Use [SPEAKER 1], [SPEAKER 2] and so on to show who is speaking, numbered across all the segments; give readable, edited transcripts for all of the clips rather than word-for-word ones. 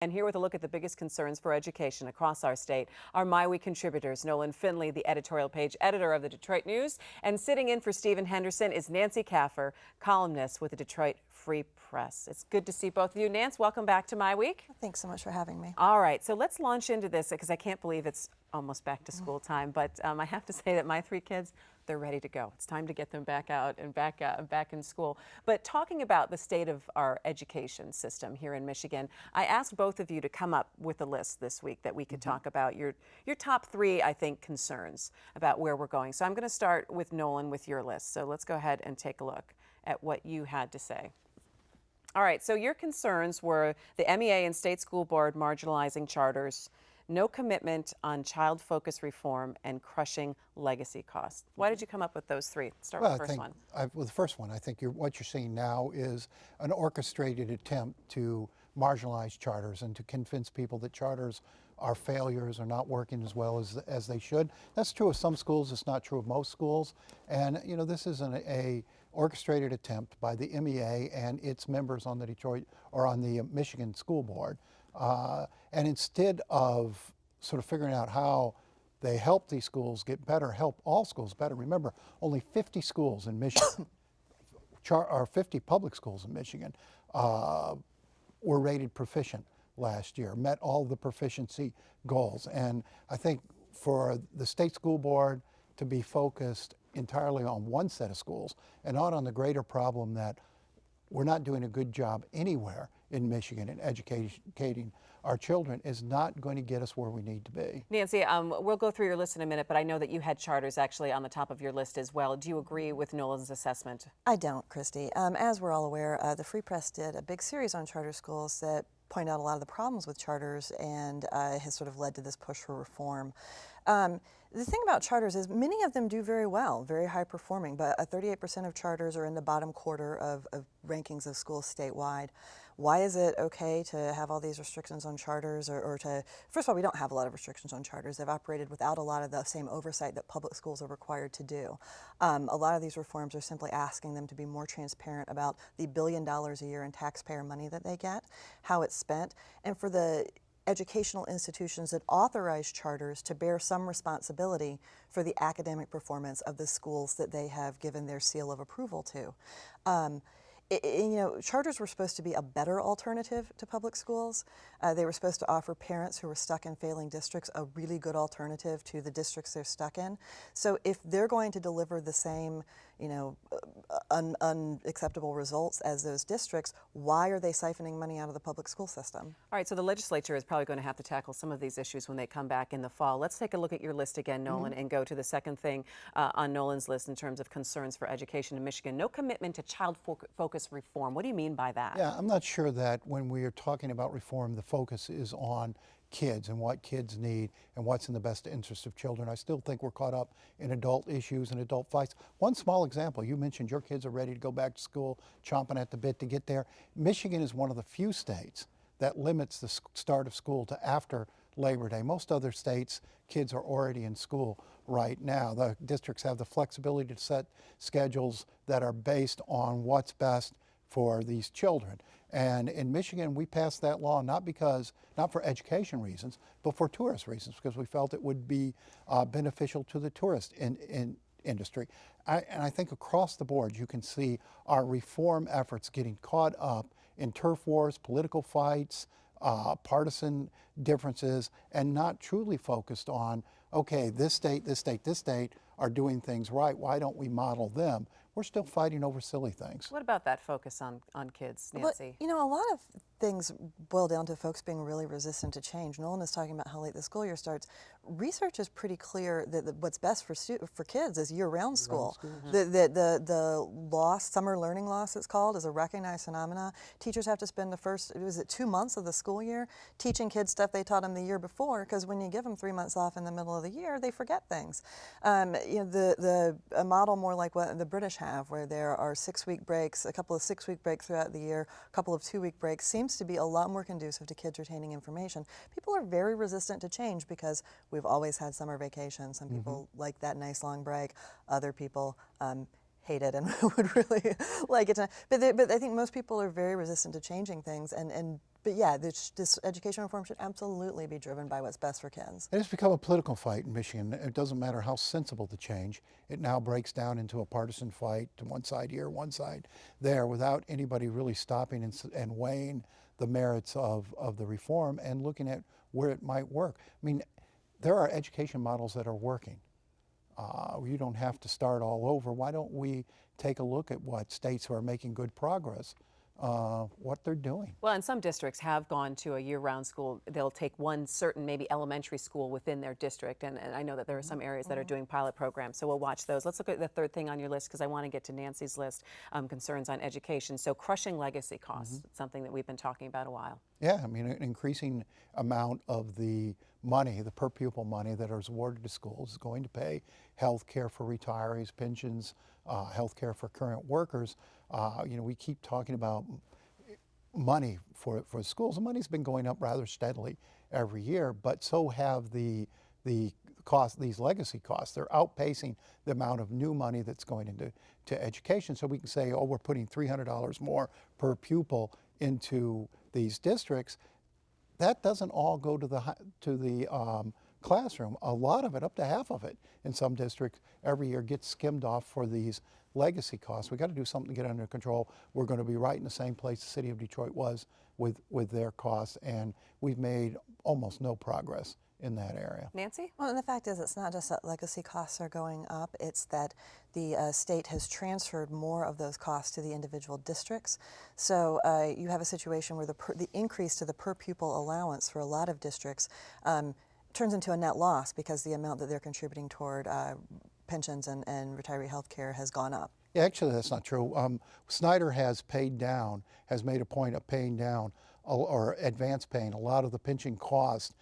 [SPEAKER 1] And here with a look at the biggest concerns for education across our state are MiWeek contributors Nolan Finley, the editorial page editor of the Detroit News, and sitting in for Stephen Henderson is Nancy Kaffer, columnist with the Detroit Free Press. It's good to see both of you. Nance, welcome back to MiWeek.
[SPEAKER 2] Thanks so much for having me.
[SPEAKER 1] All right, so let's launch into this because I can't believe it's almost back to school time, but I have to say that my three kids, they're ready to go. It's time to get them back out and back in school. But talking about the state of our education system here in Michigan, I asked both of you to come up with a list this week that we could talk about your top three, I think, concerns about where we're going. So I'm going to start with Nolan with your list. So let's go ahead and take a look at what you had to say. All right, so your concerns were the MEA and state school board marginalizing charters, no commitment on child-focused reform, and crushing legacy costs. Why did you come up with those three? Start with the first one.
[SPEAKER 3] With the first one, I think what you're seeing now is an orchestrated attempt to marginalize charters and to convince people that charters are failures or not working as well as they should. That's true of some schools. It's not true of most schools. And you know, this is a orchestrated attempt by the MEA and its members on the Detroit or on the Michigan School Board. And instead of sort of figuring out how they help these schools get better, help all schools better. Remember, only 50 schools in Michigan, or 50 public schools in Michigan, were rated proficient last year, met all the proficiency goals. And I think for the state school board to be focused entirely on one set of schools and not on the greater problem that we're not doing a good job anywhere in Michigan in educating our children is not going to get us where we need to be.
[SPEAKER 1] Nancy, we'll go through your list in a minute, but I know that you had charters actually on the top of your list as well. Do you agree with Nolan's assessment?
[SPEAKER 2] I don't, Christy. As we're all aware, the Free Press did a big series on charter schools that point out a lot of the problems with charters and has sort of led to this push for reform. The thing about charters is many of them do very well, very high performing, but 38% of charters are in the bottom quarter of rankings of schools statewide. Why is it okay to have all these restrictions on charters or to, first of all, we don't have a lot of restrictions on charters. They've operated without a lot of the same oversight that public schools are required to do. A lot of these reforms are simply asking them to be more transparent about the $1 billion a year in taxpayer money that they get, how it's spent, and for the educational institutions that authorize charters to bear some responsibility for the academic performance of the schools that they have given their seal of approval to. You know, charters were supposed to be a better alternative to public schools. They were supposed to offer parents who were stuck in failing districts a really good alternative to the districts they're stuck in. So if they're going to deliver the same, you know, unacceptable results as those districts, why are they siphoning money out of the public school system?
[SPEAKER 1] All right, so the legislature is probably going to have to tackle some of these issues when they come back in the fall. Let's take a look at your list again, Nolan, and go to the second thing on Nolan's list in terms of concerns for education in Michigan. No commitment to child-focused reform. What do you mean by that?
[SPEAKER 3] Yeah, I'm not sure that when we are talking about reform, the focus is on kids and what kids need and what's in the best interest of children. I still think we're caught up in adult issues and adult fights. One small example, you mentioned your kids are ready to go back to school, chomping at the bit to get there. Michigan is one of the few states that limits the start of school to after Labor Day. Most other states, kids are already in school right now. The districts have the flexibility to set schedules that are based on what's best for these children. And in Michigan, we passed that law not for education reasons, but for tourist reasons, because we felt it would be beneficial to the tourist industry. And I think across the board, you can see our reform efforts getting caught up in turf wars, political fights, partisan differences, and not truly focused on, okay, this state are doing things right. Why don't we model them? We're still fighting over silly things.
[SPEAKER 1] What about that focus on kids, Nancy?
[SPEAKER 2] Well, you know, a lot of things boil down to folks being really resistant to change. Nolan is talking about how late the school year starts. Research is pretty clear that what's best for kids is year-round school. The loss, summer learning loss it's called, is a recognized phenomena. Teachers have to spend the first, 2 months of the school year teaching kids stuff they taught them the year before, because when you give them 3 months off in the middle of the year, they forget things. You know, a model more like what the British have, where there are 6-week breaks, a couple of 6-week breaks throughout the year, a couple of 2-week breaks, seems to be a lot more conducive to kids retaining information. People are very resistant to change because we've always had summer vacation. Some people like that nice long break. Other people hate it and would really like it. But I think most people are very resistant to changing things, and but yeah, this education reform should absolutely be driven by what's best for kids.
[SPEAKER 3] And it's become a political fight in Michigan. It doesn't matter how sensible the change. It now breaks down into a partisan fight to one side here, one side there, without anybody really stopping and weighing the merits of the reform and looking at where it might work. I mean, there are education models that are working. You don't have to start all over. Why don't we take a look at what states who are making good progress, what they're doing?
[SPEAKER 1] Well, and some districts have gone to a year-round school. They'll take one certain maybe elementary school within their district, and I know that there are some areas that are doing pilot programs, so we'll watch those. Let's look at the third thing on your list, because I want to get to Nancy's list, concerns on education. So crushing legacy costs, something that we've been talking about a while.
[SPEAKER 3] Yeah, I mean, an increasing amount of the money, the per pupil money that is awarded to schools is going to pay health care for retirees, pensions, health care for current workers. You know, we keep talking about money for schools. The money's been going up rather steadily every year, but so have the cost, these legacy costs. They're outpacing the amount of new money that's going into education. So we can say, oh, we're putting $300 more per pupil into these districts. That doesn't all go to the classroom. A lot of it, up to half of it, in some districts every year gets skimmed off for these legacy costs. We got to do something to get under control. We're going to be right in the same place the city of Detroit was with their costs, and we've made almost no progress in that area.
[SPEAKER 1] Nancy?
[SPEAKER 2] Well, and the fact is, it's not just that legacy costs are going up, it's that the state has transferred more of those costs to the individual districts. So you have a situation where the increase to the per pupil allowance for a lot of districts turns into a net loss because the amount that they're contributing toward pensions and retiree health care has gone up.
[SPEAKER 3] Yeah, actually, that's not true. Snyder has made a point of paying down or advance paying a lot of the pension costs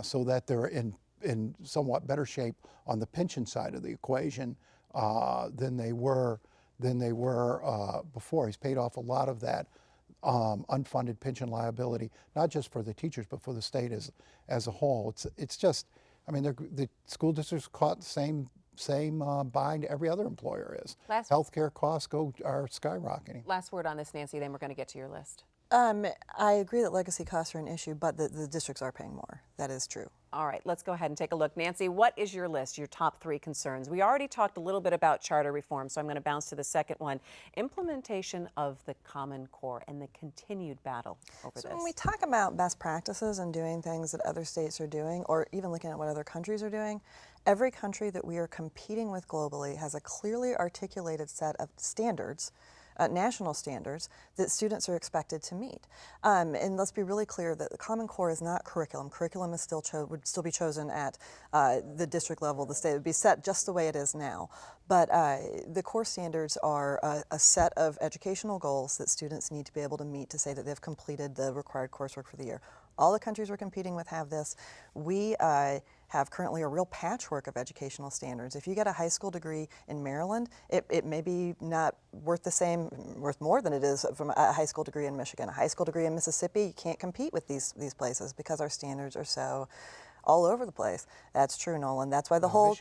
[SPEAKER 3] so that they're in somewhat better shape on the pension side of the equation than they were before. He's paid off a lot of that unfunded pension liability, not just for the teachers, but for the state as a whole. It's just, I mean, the school districts caught the same bind every other employer is. Healthcare costs are skyrocketing.
[SPEAKER 1] Last word on this, Nancy, then we're going to get to your list.
[SPEAKER 2] I agree that legacy costs are an issue, but the districts are paying more. That is true.
[SPEAKER 1] All right, let's go ahead and take a look. Nancy, what is your list, your top 3 concerns? We already talked a little bit about charter reform, so I'm going to bounce to the second one. Implementation of the Common Core and the continued battle over this.
[SPEAKER 2] When we talk about best practices and doing things that other states are doing, or even looking at what other countries are doing, every country that we are competing with globally has a clearly articulated set of standards, national standards, that students are expected to meet. And let's be really clear that the Common Core is not curriculum. Curriculum is would still be chosen at the district level, the state. It would be set just the way it is now. But the core standards are a set of educational goals that students need to be able to meet to say that they've completed the required coursework for the year. All the countries we're competing with have this. We have currently a real patchwork of educational standards. If you get a high school degree in Maryland, it may be not worth more than it is from a high school degree in Michigan. A high school degree in Mississippi, you can't compete with these places because our standards are so all over the place. That's true, Nolan. That's why the whole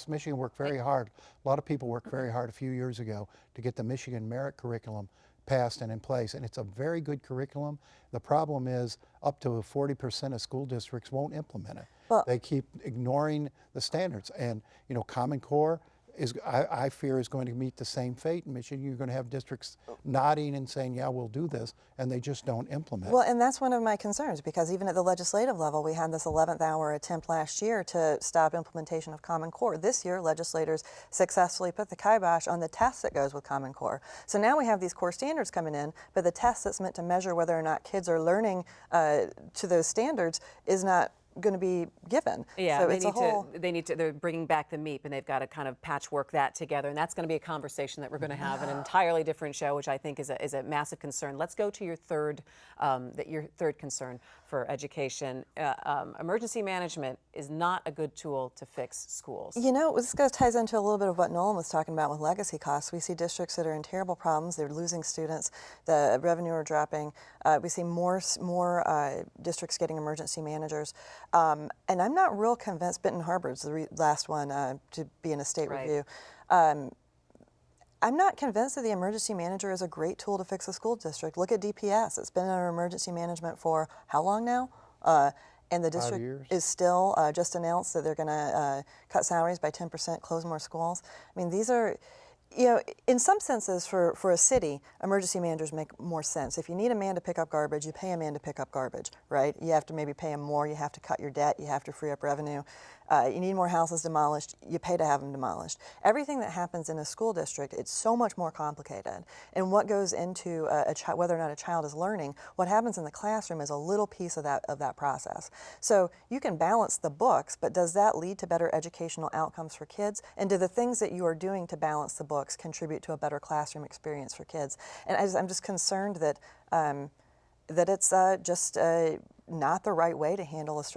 [SPEAKER 3] Michigan worked very hard. A lot of people worked very hard a few years ago to get the Michigan merit curriculum passed and in place, and it's a very good curriculum. The problem is up to 40% of school districts won't implement it. Well, they keep ignoring the standards, and you know, Common Core is, I fear, is going to meet the same fate in Michigan. You're going to have districts nodding and saying, yeah, we'll do this, and they just don't implement.
[SPEAKER 2] Well, and that's one of my concerns, because even at the legislative level, we had this 11th hour attempt last year to stop implementation of Common Core. This year, legislators successfully put the kibosh on the test that goes with Common Core. So now we have these core standards coming in, but the test that's meant to measure whether or not kids are learning to those standards is not going to be given.
[SPEAKER 1] Yeah,
[SPEAKER 2] so
[SPEAKER 1] they're bringing back the MEP, and they've got to kind of patchwork that together, and that's going to be a conversation that we're going to have an entirely different show, which I think is a massive concern. Let's go to your third concern for education. Emergency management is not a good tool to fix schools.
[SPEAKER 2] You know, this ties into a little bit of what Nolan was talking about with legacy costs. We see districts that are in terrible problems. They're losing students. The revenue are dropping. We see more districts getting emergency managers. And I'm not real convinced. Benton Harbor's the last one to be in a state review. I'm not convinced that the emergency manager is a great tool to fix a school district. Look at DPS. It's been under emergency management for how long now? And the
[SPEAKER 3] 5
[SPEAKER 2] district
[SPEAKER 3] years.
[SPEAKER 2] is still just announced that they're going to cut salaries by 10%, close more schools. I mean, these are, in some senses, for a city, emergency managers make more sense. If you need a man to pick up garbage, you pay a man to pick up garbage, right? You have to maybe pay him more, you have to cut your debt, you have to free up revenue. You need more houses demolished, you pay to have them demolished. Everything that happens in a school district, it's so much more complicated. And what goes into whether or not a child is learning, what happens in the classroom is a little piece of that process. So you can balance the books, but does that lead to better educational outcomes for kids? And do the things that you are doing to balance the books contribute to a better classroom experience for kids? And I'm just concerned that that it's just not the right way to handle a struggle.